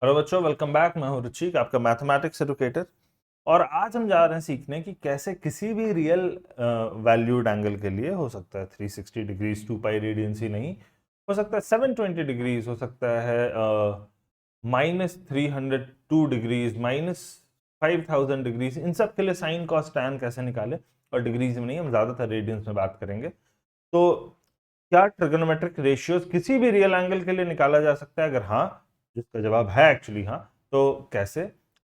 Hello बच्चों, welcome back. मैं हूं रुचिक, आपका मैथमेटिक्स एडुकेटर। और आज हम जा रहे हैं सीखने कि कैसे किसी भी रियल वैल्यूड एंगल के लिए हो सकता है 360 डिग्रीज 2 पाई रेडियंस ही नहीं, हो सकता है 720 डिग्रीज, हो सकता है -302 डिग्रीज, -5000 डिग्रीज। इन सब के लिए साइन कॉस टैन कैसे निकाले, और डिग्रीज में नहीं, हम ज्यादातर रेडियंस में बात करेंगे। तो क्या ट्रिगोनोमेट्रिक रेशियोज किसी भी रियल एंगल के लिए निकाला जा सकता है? अगर हाँ, जिसका जवाब है एक्चुअली हाँ, तो कैसे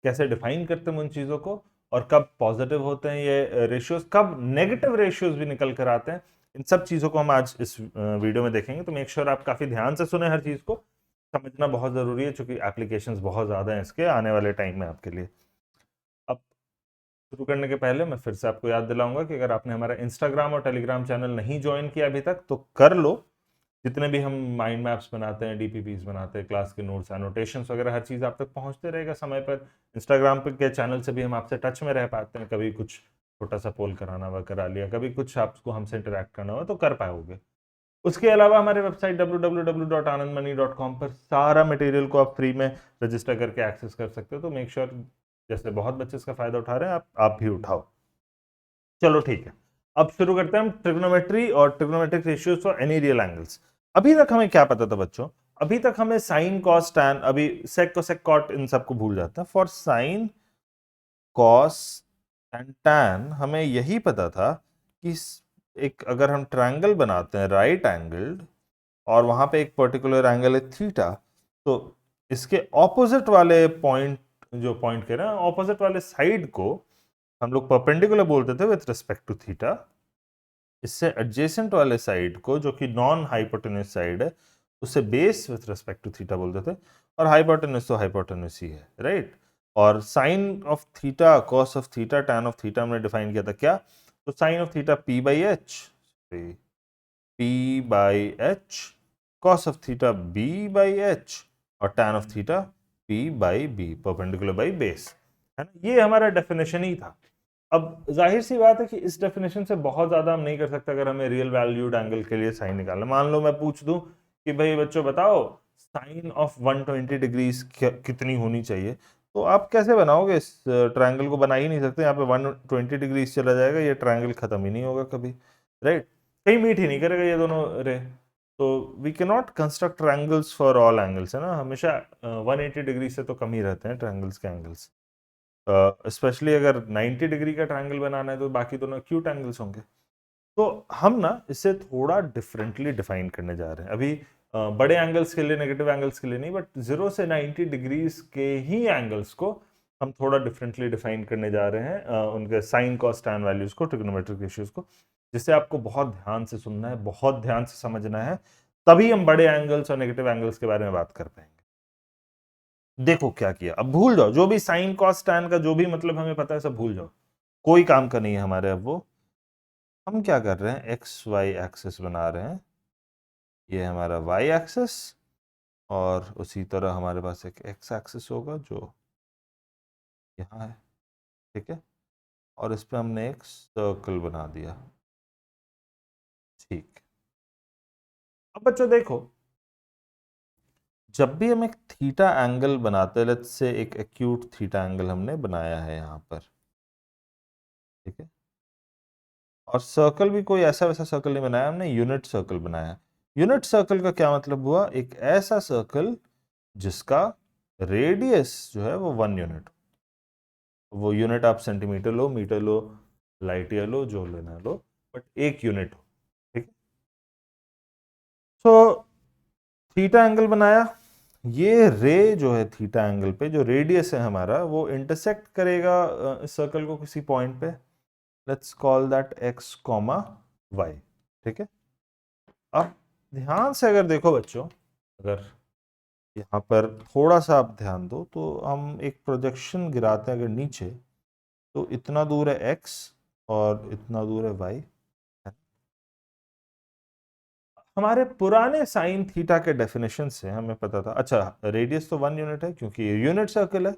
कैसे डिफाइन करते हैं उन चीजों को, और कब पॉजिटिव होते हैं ये रेशियोज, कब नेगेटिव रेशियोज भी निकल कर आते हैं, इन सब चीजों को हम आज इस वीडियो में देखेंगे। तो मेक श्योर आप काफी ध्यान से सुने, हर चीज को समझना बहुत जरूरी है, क्योंकि एप्लीकेशंस बहुत ज्यादा हैं इसके आने वाले टाइम में आपके लिए। अब शुरू करने के पहले मैं फिर से आपको याद दिलाऊंगा कि अगर आपने हमारा इंस्टाग्राम और टेलीग्राम चैनल नहीं ज्वाइन किया अभी तक तो कर लो। जितने भी हम माइंड मैप्स बनाते हैं, डीपीपीस बनाते हैं, क्लास के नोट्स, एनोटेशंस वगैरह, हर चीज़ आप तक पहुंचते रहेगा समय पर। इंस्टाग्राम पे के चैनल से भी हम आपसे टच में रह पाते हैं, कभी कुछ छोटा सा पोल कराना हुआ करा लिया, कभी कुछ आपको हमसे इंटरेक्ट करना हुआ तो कर पाओगे। उसके अलावा हमारे वेबसाइट www.anandmoney.com पर सारा मटेरियल को आप फ्री में रजिस्टर करके एक्सेस कर सकते हो। तो मेक श्योर जैसे बहुत बच्चे इसका फायदा उठा रहे हैं, आप भी उठाओ। चलो ठीक है, अब शुरू करते हैं हम ट्रिग्नोमेट्री और trigonometric ratios for any real angles. अभी तक हमें क्या पता था बच्चों? अभी तक हमें साइन कॉस टैन, अभी सेक कोसेक कॉट इन सबको भूल जाते हैं। For sine cos and tan हमें यही पता था कि एक अगर हम ट्रायंगल बनाते हैं राइट एंगल्ड, और वहां पे एक पर्टिकुलर एंगल है थीटा, तो इसके ऑपोजिट वाले पॉइंट, जो पॉइंट कह रहे हैं ऑपोजिट वाले साइड को हम लोग परपेंडिकुलर बोलते थे विथ रिस्पेक्ट टू थीटा। इससे एडजेसेंट वाले साइड को, जो कि नॉन हाइपोटेन्यूस साइड है, उसे base with respect to theta बोलते थे। और हाइपोटेन्यूस तो हाइपोटेन्यूस ही है, राइट। और sine of theta, cos of theta, tan of theta हमने डिफाइन किया था क्या? तो sine of theta P by H, P by H, cos of theta B by H, और tan of theta P by B, perpendicular by base, है ना। ये हमारा डेफिनेशन ही था। अब जाहिर सी बात है कि इस डेफिनेशन से बहुत ज्यादा हम नहीं कर सकते अगर हमें रियल वैल्यूड एंगल के लिए साइन निकालना। मान लो मैं पूछ दूं कि भाई बच्चों बताओ साइन ऑफ 120 डिग्रीज कितनी होनी चाहिए, तो आप कैसे बनाओगे? इस ट्रायंगल को बना ही नहीं सकते। यहाँ पे 120 डिग्रीज चला जाएगा, ये ट्रायंगल खत्म ही नहीं होगा कभी, राइट। कहीं मीट ही नहीं करेगा ये दोनों रे। तो we can not construct triangles for all angles, है ना। हमेशा 180 डिग्री से तो कम ही रहते हैं ट्रायंगल्स के एंगल्स। स्पेशली अगर 90 डिग्री का ट्रायंगल बनाना है तो बाकी दोनों एक्यूट एंगल्स होंगे। तो हम ना इसे थोड़ा डिफरेंटली डिफाइन करने जा रहे हैं अभी। बड़े एंगल्स के लिए, नेगेटिव एंगल्स के लिए नहीं, बट 0 से 90 डिग्रीज के ही एंगल्स को हम थोड़ा डिफरेंटली डिफाइन करने जा रहे हैं, उनके साइन कॉस टैन वैल्यूज को, ट्रिग्नोमेट्रिक रेशियोज को, जिसे आपको बहुत ध्यान से सुनना है, बहुत ध्यान से समझना है, तभी हम बड़े एंगल्स और नेगेटिव एंगल्स के बारे में बात कर पाएंगे। देखो क्या किया, अब भूल जाओ जो भी साइन कॉस टैन का जो भी मतलब हमें पता है सब भूल जाओ, कोई काम का नहीं है हमारे। अब वो हम क्या कर रहे हैं, एक्स वाई एक्सिस बना रहे हैं, ये हमारा वाई एक्सिस, और उसी तरह हमारे पास एक एक्स एक्सिस होगा जो यहाँ है, ठीक है। और इस पे हमने एक सर्कल बना दिया, ठीक। अब बच्चों देखो, जब भी हम एक थीटा एंगल बनाते हैं, लेट्स से एक एक्यूट थीटा एंगल हमने बनाया है यहाँ पर, ठीक है। और सर्कल भी कोई ऐसा वैसा सर्कल नहीं बनाया हमने, यूनिट सर्कल बनाया। यूनिट सर्कल का क्या मतलब हुआ? एक ऐसा सर्कल जिसका रेडियस जो है वो 1 यूनिट, वो यूनिट आप सेंटीमीटर लो, मीटर लो, लाइट ईयर लो, जो लेना लो, बट एक यूनिट हो, ठीक है। तो थीटा एंगल बनाया, ये रे जो है थीटा एंगल पे, जो रेडियस है हमारा, वो इंटरसेक्ट करेगा इस सर्कल को किसी पॉइंट पे। Let's call that X comma Y, ठीक है। अब ध्यान से अगर देखो बच्चों, अगर यहाँ पर थोड़ा सा आप ध्यान दो, तो हम एक प्रोजेक्शन गिराते हैं अगर नीचे, तो इतना दूर है एक्स और इतना दूर है वाई। हमारे पुराने साइन थीटा के डेफिनेशन से हमें पता था, अच्छा रेडियस तो 1 यूनिट है क्योंकि ये यूनिट सर्कल है।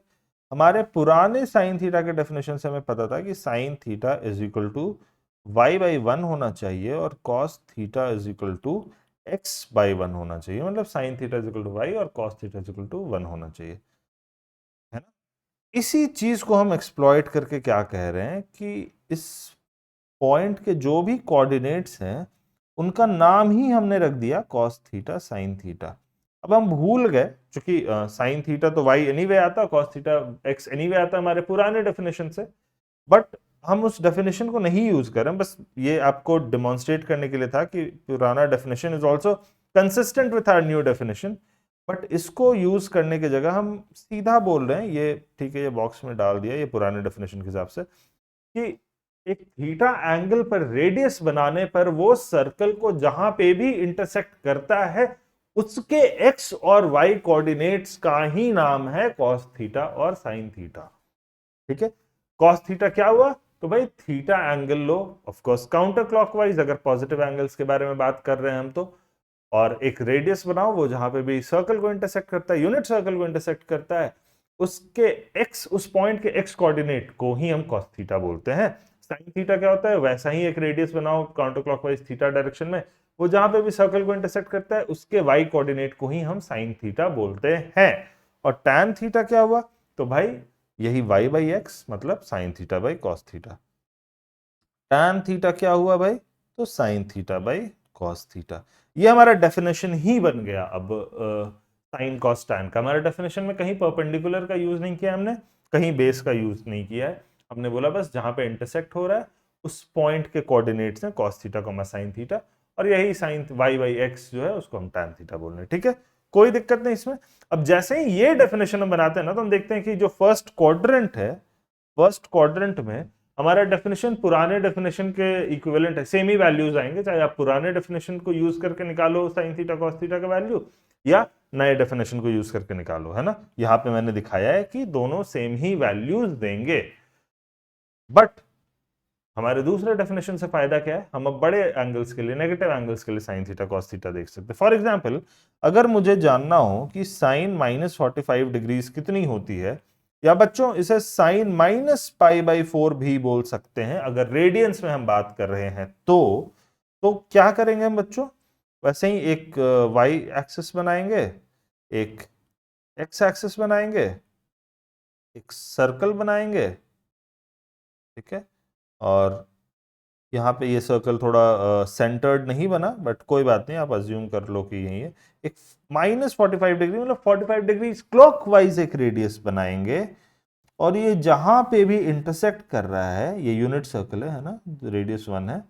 हमारे पुराने साइन थीटा के डेफिनेशन से हमें पता था कि sine theta is equal to Y by 1 होना चाहिए, और cos theta is equal to X by 1 होना चाहिए। मतलब sine theta is equal to Y और cos theta is equal to 1 होना चाहिए। है ना। इसी चीज को हम एक्सप्लॉइट करके क्या कह रहे हैं कि इस पॉइंट के जो भी कोऑर्डिनेट्स हैं उनका नाम ही हमने रख दिया कॉस थीटा साइन थीटा। अब हम भूल गए, क्योंकि साइन थीटा तो वाई एनीवे आता, कॉस थीटा एक्स एनीवे आता हमारे पुराने डेफिनेशन से, बट हम उस डेफिनेशन को नहीं यूज कर रहे हैं। बस ये आपको डिमॉन्स्ट्रेट करने के लिए था कि पुराना definition is also consistent with our new definition, but इसको यूज करने की जगह हम सीधा बोल रहे हैं, ये ठीक है, ये बॉक्स में डाल दिया ये पुराने डेफिनेशन के हिसाब से, कि एक थीटा एंगल पर रेडियस बनाने पर वो सर्कल को जहां पे भी इंटरसेक्ट करता है उसके एक्स और वाई कोऑर्डिनेट्स का ही नाम है कॉस थीटा और साइन थीटा। ठीक है, कॉस थीटा क्या हुआ, तो भाई theta angle low, of course counter clockwise अगर पॉजिटिव एंगल्स के बारे में बात कर रहे हैं हम तो, और एक रेडियस बनाओ वो जहां पे भी सर्कल को इंटरसेक्ट करता है, यूनिट सर्कल को इंटरसेक्ट करता है, उसके एक्स, उस पॉइंट के एक्स कोऑर्डिनेट को ही हम कॉस थीटा बोलते हैं। साइन थीटा क्या होता है, वैसा ही एक रेडियस बनाओ काउंटर क्लॉकवाइज थीटा डायरेक्शन में, वो जहां पे भी सर्कल को इंटरसेक्ट करता है उसके वाई कोऑर्डिनेट को ही हम साइन थीटा बोलते हैं। और टैन थीटा क्या हुआ, तो भाई यही y बाई एक्स मतलब sine theta by cos theta. Tan theta क्या हुआ भाई, तो sine theta by cos theta. ये हमारा डेफिनेशन ही बन गया। अब साइन कॉस टैन का हमारे डेफिनेशन में कहीं परपेंडिकुलर का यूज नहीं किया हमने, कहीं बेस का यूज नहीं किया है, हमने बोला बस जहां पे इंटरसेक्ट हो रहा है उस पॉइंट के कोऑर्डिनेट्स हैं cos theta comma sine theta, और यही साइन y बाई एक्स जो है उसको हम टैन थीटा बोल रहे हैं। ठीक है, कोई दिक्कत नहीं इसमें। अब जैसे ही ये डेफिनेशन हम बनाते हैं ना, तो हम देखते हैं कि जो फर्स्ट क्वाड्रेंट है, फर्स्ट क्वाड्रेंट में हमारा डेफिनेशन पुराने डेफिनेशन के इक्विवेलेंट है, सेम ही वैल्यूज आएंगे, चाहे आप पुराने डेफिनेशन को यूज करके निकालो साइन थीटा कॉस थीटा का वैल्यू, या नए डेफिनेशन को यूज करके निकालो, है ना। यहां पे मैंने दिखाया है कि दोनों सेम ही वैल्यूज देंगे, बट हमारे दूसरे डेफिनेशन से फायदा क्या है, हम अब बड़े एंगल्स के लिए, नेगेटिव एंगल्स के लिए साइन थीटा कॉस थीटा देख सकते हैं। फॉर एग्जांपल, अगर मुझे जानना हो कि साइन -45 डिग्रीज कितनी होती है, या बच्चों इसे साइन -π/4 भी बोल सकते हैं अगर रेडियंस में हम बात कर रहे हैं, तो क्या करेंगे हम बच्चों, वैसे ही एक वाई एक्सिस बनाएंगे, एक एक्स एक्सिस बनाएंगे, एक सर्कल बनाएंगे, ठीक है, और यहाँ पे ये सर्कल थोड़ा सेंटर्ड नहीं बना, बट कोई बात नहीं, आप अज्यूम कर लो कि यही है। एक -45 डिग्री मतलब 45 डिग्री क्लॉकवाइज एक रेडियस बनाएंगे, और ये जहां पे भी इंटरसेक्ट कर रहा है, ये यूनिट सर्कल है ना, रेडियस 1 है,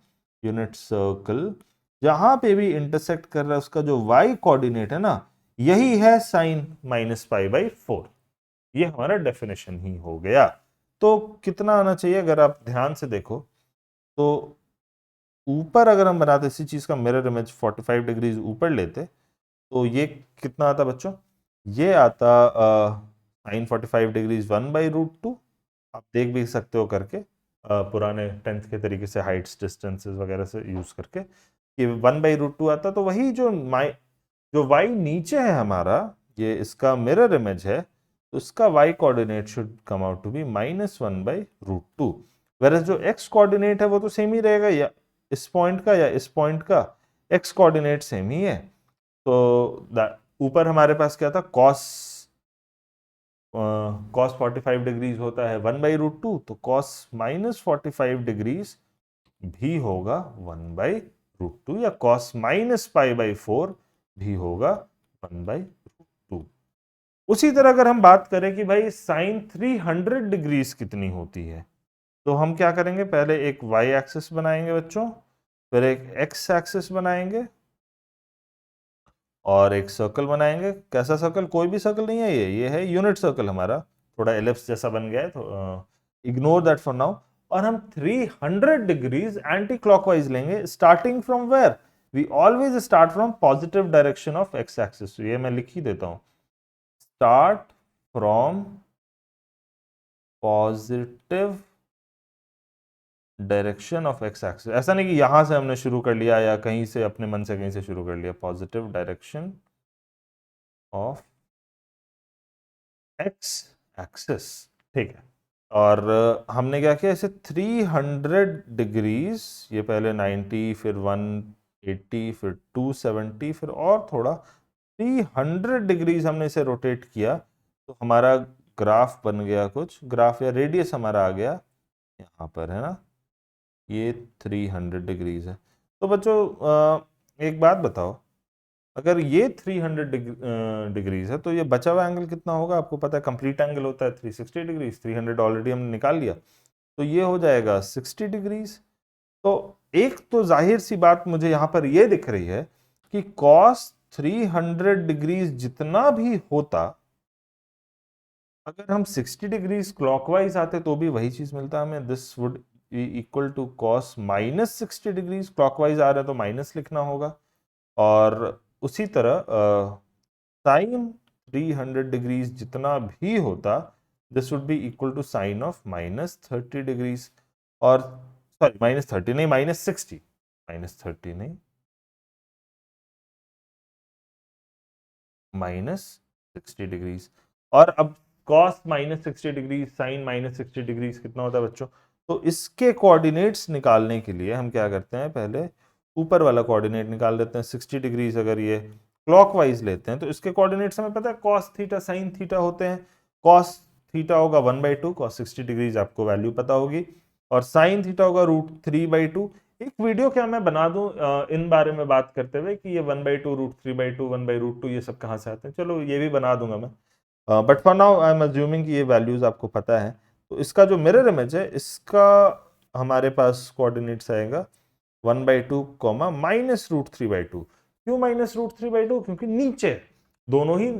यूनिट सर्कल जहां पे भी इंटरसेक्ट कर रहा है उसका जो y कोऑर्डिनेट है ना, यही है साइन -π/4। ये हमारा डेफिनेशन ही हो गया। तो कितना आना चाहिए, अगर आप ध्यान से देखो तो ऊपर अगर हम बनाते इसी चीज का मिरर इमेज 45 डिग्रीज ऊपर लेते, तो ये कितना आता बच्चों, ये आता साइन 45 डिग्रीज 1/√2। आप देख भी सकते हो करके पुराने 10th के तरीके से हाइट्स डिस्टेंसेस वगैरह से यूज करके, कि 1/√2 आता, तो वही जो y नीचे है हमारा, ये इसका मिरर इमेज है, तो इसका y coordinate should come out to be -1/√2। Versus जो x कोऑर्डिनेट है वो तो सेम ही रहेगा, या इस पॉइंट का या इस पॉइंट का x कोऑर्डिनेट सेम ही है। तो ऊपर हमारे पास क्या था, cos 45 डिग्रीज होता है 1/√2, तो cos -45 डिग्रीज भी होगा 1/√2, या cos -π/4 भी होगा 1/√2। उसी तरह अगर हम बात करें कि भाई साइन 300 डिग्रीज कितनी होती है, तो हम क्या करेंगे, पहले एक y एक्सिस बनाएंगे बच्चों, फिर एक x एक्सिस बनाएंगे, और एक सर्कल बनाएंगे। कैसा सर्कल, कोई भी सर्कल नहीं है, ये है यूनिट सर्कल हमारा, थोड़ा एलिप्स जैसा बन गया है, तो इग्नोर दैट फॉर नाउ। और हम 300 डिग्रीज एंटी क्लॉकवाइज लेंगे, starting from where, we always start from positive direction of X axis. ये मैं लिख ही देता हूं, start from positive direction of X axis. ऐसा नहीं कि यहां से हमने शुरू कर लिया या कहीं से अपने मन से कहीं से शुरू कर लिया, positive direction of X axis, ठीक है। और हमने क्या किया, इसे 300 डिग्रीज, ये पहले 90, फिर 180, फिर 270, फिर और थोड़ा 300 डिग्रीज हमने इसे रोटेट किया, तो हमारा ग्राफ बन गया, कुछ ग्राफ या रेडियस हमारा आ गया यहाँ पर, है ना, ये 300 डिग्रीज है। तो बच्चों एक बात बताओ, अगर ये 300 डिग्रीज है तो ये बचा हुआ एंगल कितना होगा? आपको पता है कंप्लीट एंगल होता है 360 डिग्रीज, 300 ऑलरेडी हमने निकाल लिया, तो ये हो जाएगा 60 डिग्रीज। तो एक तो जाहिर सी बात मुझे यहां पर ये दिख रही है कि cos 300 डिग्रीज जितना भी होता, अगर हम 60 डिग्रीज क्लॉकवाइज आते तो भी वही चीज मिलता हमें, this would equal to cos minus 60 degrees, clockwise आ रहा है तो माइनस लिखना होगा। और उसी तरह साइन 300 डिग्रीज जितना भी होता, this would be equal to sine of minus 30 degrees, और सॉरी माइनस 30 नहीं, माइनस 60, माइनस 30 नहीं, माइनस 60 डिग्रीज। और अब cos minus 60 degrees, sine minus 60 degrees कितना होता है बच्चों? तो इसके कोऑर्डिनेट्स निकालने के लिए हम क्या करते हैं, पहले ऊपर वाला कोऑर्डिनेट निकाल देते हैं। 60 डिग्रीज अगर ये क्लॉकवाइज लेते हैं तो इसके कोऑर्डिनेट्स हमें पता है cos थीटा साइन थीटा होते हैं। cos थीटा होगा 1/2, cos 60 डिग्रीज आपको वैल्यू पता होगी, और साइन थीटा होगा √3/2। एक वीडियो क्या मैं बना दूं इन बारे में बात करते हुए कि ये 1/2 √3/2 1/√2 ये सब कहाँ से आते हैं, चलो ये भी बना दूंगा मैं, but for now I am assuming कि ये वैल्यूज आपको पता है। तो इसका जो मिरर इमेज है, इसका हमारे पास कोऑर्डिनेट्स आएगा 1/2 कॉमा -√3/2। क्यों -√3/2? क्योंकि नीचे दोनों ही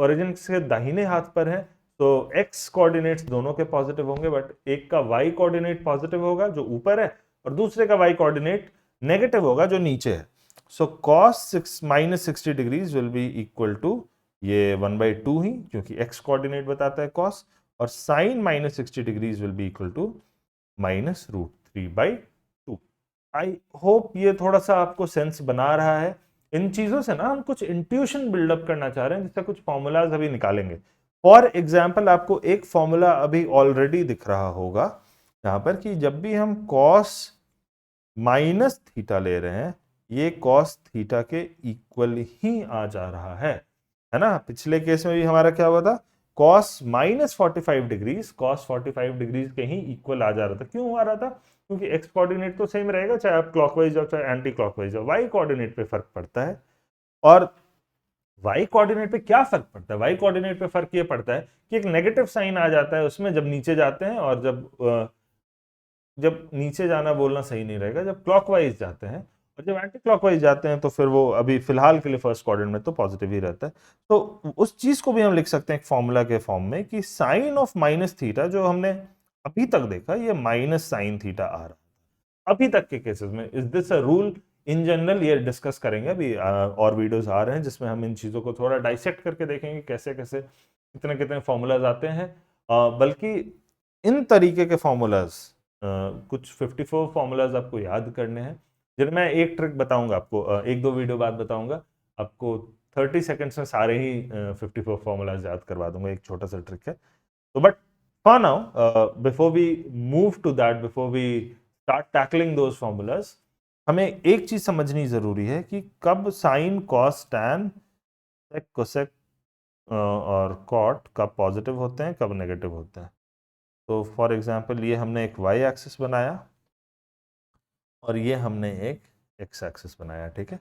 ओरिजिन से दाहिने हाथ पर है, तो x कोऑर्डिनेट्स दोनों के पॉजिटिव होंगे, बट एक का y कोऑर्डिनेट पॉजिटिव होगा जो ऊपर है, और दूसरे का y कोऑर्डिनेट नेगेटिव होगा जो नीचे है। So cos minus 60 degrees will be equal to ये 1/2 ही, क्योंकि x कोऑर्डिनेट बताता है cos, और sine minus 60 degrees will be equal to -√3/2। I hope ये थोड़ा सा आपको सेंस बना रहा है। इन चीजों से ना हम कुछ इंट्यूशन बिल्डअप करना चाह रहे हैं, जिससे कुछ फॉर्मूलाज अभी निकालेंगे। फॉर एग्जाम्पल आपको एक फॉर्मूला अभी ऑलरेडी दिख रहा होगा यहां पर, कि जब भी हम cos माइनस थीटा ले रहे हैं, ये cos थीटा के इक्वल ही आ जा रहा है ना। पिछले केस में भी हमारा क्या हुआ था, cos minus 45 degrees, cos 45 degrees के ही इक्वल आ जा रहा था। क्यों आ रहा था? क्योंकि x कोऑर्डिनेट तो सेम रहेगा, चाहे आप क्लॉकवाइज जाओ चाहे एंटी क्लॉकवाइज जाओ, y कोऑर्डिनेट पे फर्क पड़ता है। और y कोऑर्डिनेट पे क्या फर्क पड़ता है? y कोऑर्डिनेट पे फर्क ये पड़ता है कि एक नेगेटिव साइन आ जाता है उसमें जब नीचे जाते हैं, और जब नीचे जाना बोलना सही नहीं रहेगा, जब क्लॉकवाइज जाते हैं, और जब एंटी क्लॉकवाइज जाते हैं तो फिर वो अभी फिलहाल के लिए फर्स्ट क्वाड्रेंट में तो पॉजिटिव ही रहता है। तो उस चीज को भी हम लिख सकते हैं एक फॉर्मूला के फॉर्म में, कि साइन ऑफ माइनस थीटा जो हमने अभी तक देखा, ये माइनस साइन थीटा आ रहा है अभी तक के केसेस में। Is this a rule? In general ये डिस्कस करेंगे अभी, और वीडियोस आ रहे हैं जिसमें हम इन चीजों को थोड़ा डाइसेक्ट करके देखेंगे कैसे कैसे कितने कितने फॉर्मूलाज आते हैं। बल्कि इन तरीके के फॉर्मूलाज कुछ 54 फॉर्मूलाज आपको याद करने हैं, जिनमें मैं एक ट्रिक बताऊंगा आपको, एक दो वीडियो बाद बताऊंगा आपको। 30 सेकंड्स में सारे ही 54 फॉर्मूलाज याद करवा दूंगा, एक छोटा सा ट्रिक है। तो but for now, before we move to that, before we start tackling those formulas, हमें एक चीज समझनी जरूरी है कि कब sine cos tan sec cosec और कॉट कब पॉजिटिव होते हैं, कब नेगेटिव होते हैं। तो फॉर एग्जांपल ये हमने एक y एक्सिस बनाया, और ये हमने एक x एक्सिस बनाया, ठीक है।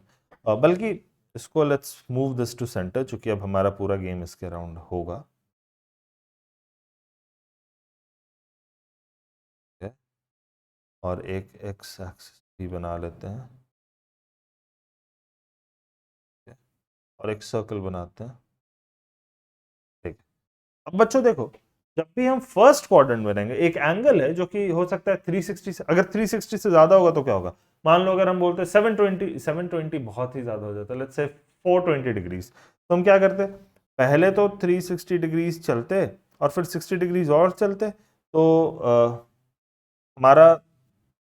बल्कि इसको let's move this to centre, चूंकि अब हमारा पूरा गेम इसके अराउंड होगा, ठीक है। और एक x एक्सिस भी बना लेते हैं, ठीक है? और एक सर्कल बनाते हैं, ठीक है। अब बच्चों देखो, जब भी हम फर्स्ट क्वाड्रेंट में रहेंगे, एक एंगल है जो कि हो सकता है 360 से, अगर 360 से ज्यादा होगा तो क्या होगा? मान लो अगर हम बोलते हैं 720 बहुत ही ज्यादा हो जाता है, लेट्स से 420 डिग्रीज, तो हम क्या करते? पहले तो 360 डिग्रीज चलते, और फिर 60 डिग्रीज और चलते, तो हमारा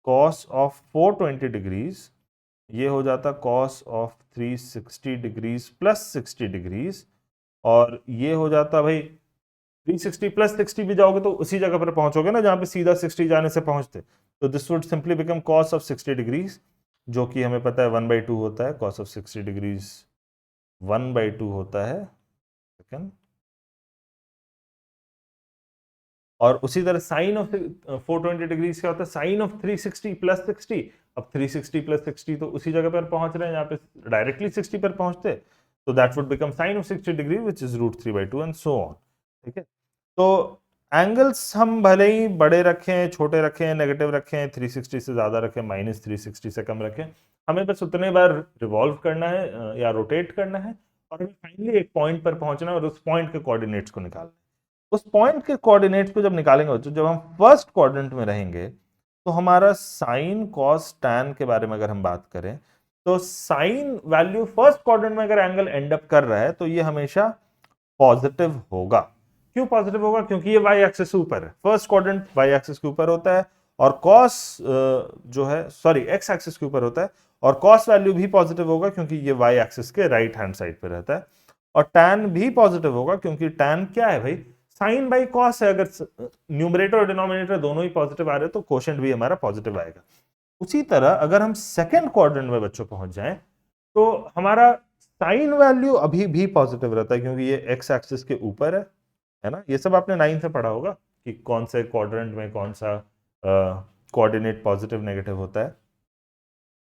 cos ऑफ 420 डिग्रीज ये हो जाता cos of 360 degrees plus 60 degrees, और ये हो जाता भाई 360 प्लस 60 भी जाओगे तो उसी जगह पर पहुंचोगे ना जहां पे सीधा 60 जाने से पहुंचते। तो this would simply become cos of 60 degrees, जो कि हमें पता है 1/2 होता है, cos ऑफ 60 डिग्रीज 1/2 होता है, सेकंड, और उसी तरह साइन ऑफ 420 डिग्रीज क्या होता है, साइन ऑफ 360 प्लस 60। अब 360 प्लस 60 तो उसी जगह पर पहुंच रहे हैं, यहाँ पे डायरेक्टली 60 पर पहुंचते, तो that would become sign of 60 degree which is √3/2 and so on. ठीक है, तो एंगल्स हम भले ही बड़े रखें, छोटे रखें, नेगेटिव रखें, 360 से ज्यादा रखें, -360 से कम रखें, हमें बस उतने बार रिवॉल्व करना है या रोटेट करना है, और हमें फाइनली एक पॉइंट पर पहुंचना है और उस पॉइंट के कोऑर्डिनेट्स को निकालना है। उस पॉइंट के कोऑर्डिनेट्स को जब निकालेंगे, तो जब हम फर्स्ट क्वाड्रेंट में रहेंगे, तो हमारा साइन कॉस टैन के बारे में अगर हम बात करें, तो साइन वैल्यू फर्स्ट क्वाड्रेंट में अगर एंगल एंड अप कर रहा है तो ये हमेशा पॉजिटिव होगा। क्यों पॉजिटिव होगा? क्योंकि ये वाई एक्सिस के ऊपर है, फर्स्ट क्वाड्रेंट वाई एक्सिस के ऊपर होता है, और कॉस जो है सॉरी एक्स एक्सिस के ऊपर होता है, और कॉस वैल्यू भी पॉजिटिव होगा क्योंकि ये वाई एक्सिस के राइट हैंड साइड पे रहता है, और टैन भी पॉजिटिव होगा क्योंकि टैन क्या है भाई, साइन बाई कॉस है। अगर न्यूमरेटर और डिनोमिनेटर दोनों ही पॉजिटिव आ रहे हैं तो कोशेंट भी हमारा पॉजिटिव आएगा। उसी तरह अगर हम सेकंड क्वाड्रेंट में बच्चों पहुंच जाएं, तो हमारा साइन वैल्यू अभी भी पॉजिटिव रहता है क्योंकि ये एक्स एक्सिस के ऊपर है ना। ये सब आपने 9 से पढ़ा होगा कि कौन से क्वाड्रेंट में कौन सा कोऑर्डिनेट पॉजिटिव नेगेटिव होता है।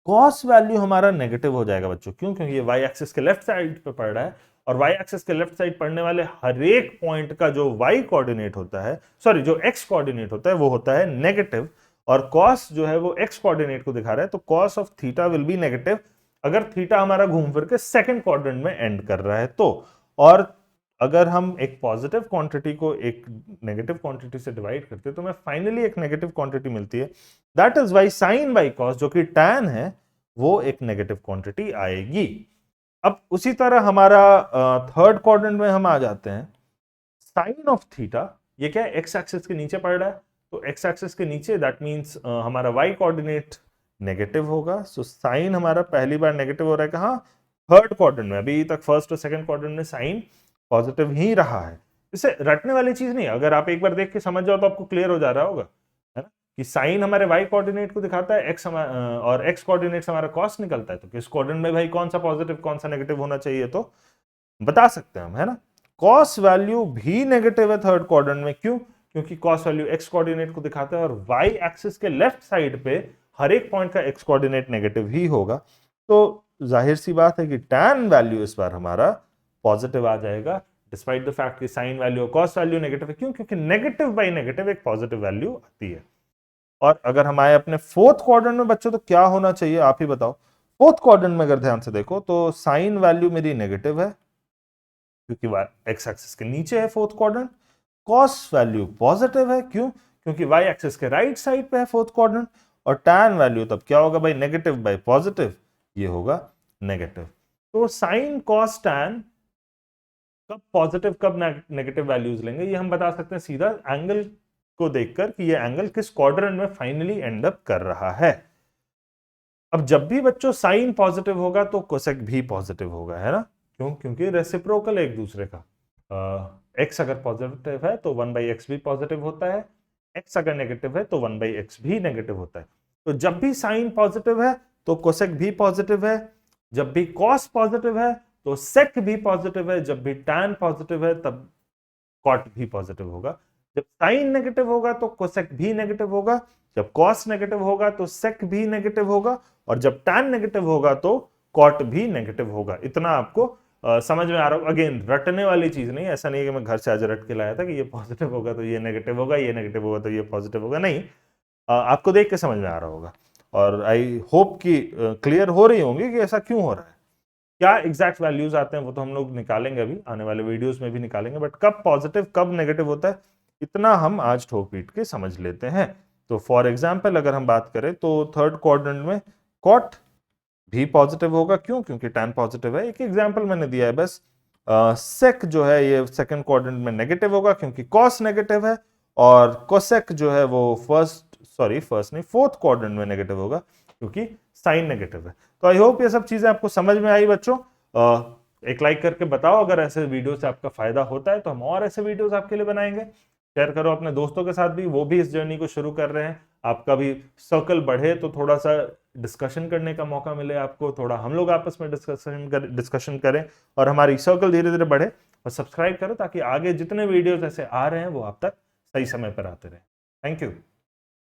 कॉस वैल्यू हमारा नेगेटिव हो जाएगा बच्चों, क्यों? क्योंकि ये वाई एक्सिस के लेफ्ट साइड पे पड़ रहा है, और वाई एक्सिस के लेफ्ट साइड पड़ने वाले हर एक पॉइंट का जो वाई कोऑर्डिनेट होता है, सॉरी जो एक्स कोऑर्डिनेट होता है, वो होता है नेगेटिव, और कॉस जो है वो एक्स कोऑर्डिनेट को दिखा रहा है, तो cos of theta will be negative अगर थीटा हमारा घूम फिर के सेकंड क्वाड्रेंट में एंड कर रहा है तो। और अगर हम एक पॉजिटिव क्वांटिटी को एक नेगेटिव क्वांटिटी से डिवाइड करते हैं तो हमें फाइनली एक नेगेटिव क्वांटिटी मिलती है। That is why sine by cos जो कि टैन है वो एक नेगेटिव क्वांटिटी आएगी। अब उसी तरह हमारा थर्ड क्वाड्रेंट में हम आ जाते हैं। साइन ऑफ थीटा ये क्या है, एक्स एक्सिस के नीचे पड़ रहा है, तो एक्स एक्सिस के नीचे दैट मींस हमारा वाई कोऑर्डिनेट नेगेटिव होगा। सो साइन हमारा पहली बार नेगेटिव हो रहा है कहां, थर्ड क्वाड्रेंट में। अभी तक फर्स्ट और सेकंड क्वाड्रेंट में साइन पॉजिटिव ही रहा है। इसे रटने वाली चीज नहीं, अगर आप एक बार देख के समझ जाओ तो आपको क्लियर हो जा रहा होगा, है ना, कि साइन हमारे वाई कोऑर्डिनेट को दिखाता है, एक्स और एक्स कोऑर्डिनेट हमारा कॉस निकलता है, तो किस क्वाड्रेंट में भाई कौन सा पॉजिटिव कौन सा नेगेटिव होना चाहिए तो बता सकते हैं हम, है ना। कॉस वैल्यू भी नेगेटिव है थर्ड क्वाड्रेंट में, क्यों? क्योंकि कॉस वैल्यू एक्स कोऑर्डिनेट को दिखाता है, और वाई एक्सिस के लेफ्ट साइड पे हर एक पॉइंट का एक्स कोऑर्डिनेट नेगेटिव ही होगा, तो जाहिर सी बात है कि टैन वैल्यू इस बार हमारा पॉजिटिव आ जाएगा, डिस्पाइट द फैक्ट कि साइन वैल्यू और कॉस वैल्यू नेगेटिव है। क्यों? क्योंकि नेगेटिव बाई नेगेटिव एक पॉजिटिव वैल्यू आती है। और अगर हम आए अपने फोर्थ क्वाड्रेंट में बच्चों, तो क्या होना चाहिए आप ही बताओ। फोर्थ क्वाड्रेंट में अगर ध्यान से देखो तो साइन वैल्यू मेरी नेगेटिव है क्योंकि एक्स एक्सिस के नीचे है fourth quadrant. Cos value positive है, क्यों? क्योंकि वाई एक्सिस के राइट साइड पे है फोर्थ क्वाड्रेंट। और टैन वैल्यू तब क्या होगा भाई, नेगेटिव बाई पॉजिटिव, ये होगा नेगेटिव। तो साइन कॉस टैन कब पॉजिटिव कब नेगेटिव वैल्यूज लेंगे ये हम बता सकते हैं सीधा एंगल को देखकर कि ये एंगल किस क्वाड्रेंट में फाइनली एंड अप कर रहा है। अब जब भी बच्चों साइन पॉजिटिव होगा तो कोसेक भी पॉजिटिव होगा, है ना। क्यों? क्योंकि रेसिप्रोकल एक दूसरे का। एक्स अगर पॉजिटिव है तो 1/x भी पॉजिटिव होता है, एक्स अगर नेगेटिव है तो 1/x भी नेगेटिव होता है। तो जब भी साइन पॉजिटिव है तो कोसेक भी पॉजिटिव है, जब भी कॉस पॉजिटिव है तो सेक भी पॉजिटिव है, जब भी टैन पॉजिटिव है तब कॉट भी पॉजिटिव होगा। जब साइन नेगेटिव होगा तो कोसेक भी नेगेटिव होगा, जब कॉस नेगेटिव होगा तो सेक भी नेगेटिव होगा, और जब टैन नेगेटिव होगा तो कॉट भी नेगेटिव होगा। इतना आपको समझ में आ रहा होगा। अगेन रटने वाली चीज नहीं, ऐसा नहीं है कि मैं घर से आज रट के लाया था कि ये पॉजिटिव होगा तो ये नेगेटिव होगा, ये नेगेटिव होगा तो ये पॉजिटिव होगा, नहीं। आपको देख के समझ में आ रहा होगा, और आई होप कि क्लियर हो रही होंगी कि ऐसा क्यों हो रहा है। क्या एग्जैक्ट वैल्यूज आते हैं वो तो हम लोग निकालेंगे, अभी आने वाले वीडियोस में भी निकालेंगे, बट कब पॉजिटिव कब नेगेटिव होता है इतना हम आज ठोक पीट के समझ लेते हैं। तो फॉर एग्जांपल अगर हम बात करें तो थर्ड क्वाड्रेंट में कॉट भी पॉजिटिव होगा, क्यों? क्योंकि टैन पॉजिटिव है। एक एग्जांपल मैंने दिया है बस। सेक जो है ये सेकंड क्वाड्रेंट में नेगेटिव होगा क्योंकि कॉस नेगेटिव है, और कोसेक जो है वो फोर्थ क्वाड्रेंट में नेगेटिव होगा क्योंकि साइन नेगेटिव है। तो आई होप ये सब चीजें आपको समझ में आई बच्चों। एक लाइक करके बताओ अगर ऐसे वीडियो से आपका फायदा होता है, तो हम और ऐसे वीडियोस आपके लिए बनाएंगे। शेयर करो अपने दोस्तों के साथ भी, वो भी इस जर्नी को शुरू कर रहे हैं। आपका भी सर्कल बढ़े तो थोड़ा सा डिस्कशन करने का मौका मिले आपको, थोड़ा हम लोग आपस में डिस्कशन करें और हमारी सर्कल धीरे धीरे बढ़े। और सब्सक्राइब करो ताकि आगे जितने वीडियोस ऐसे आ रहे हैं वो आप तक सही समय पर आते रहे। Thank you.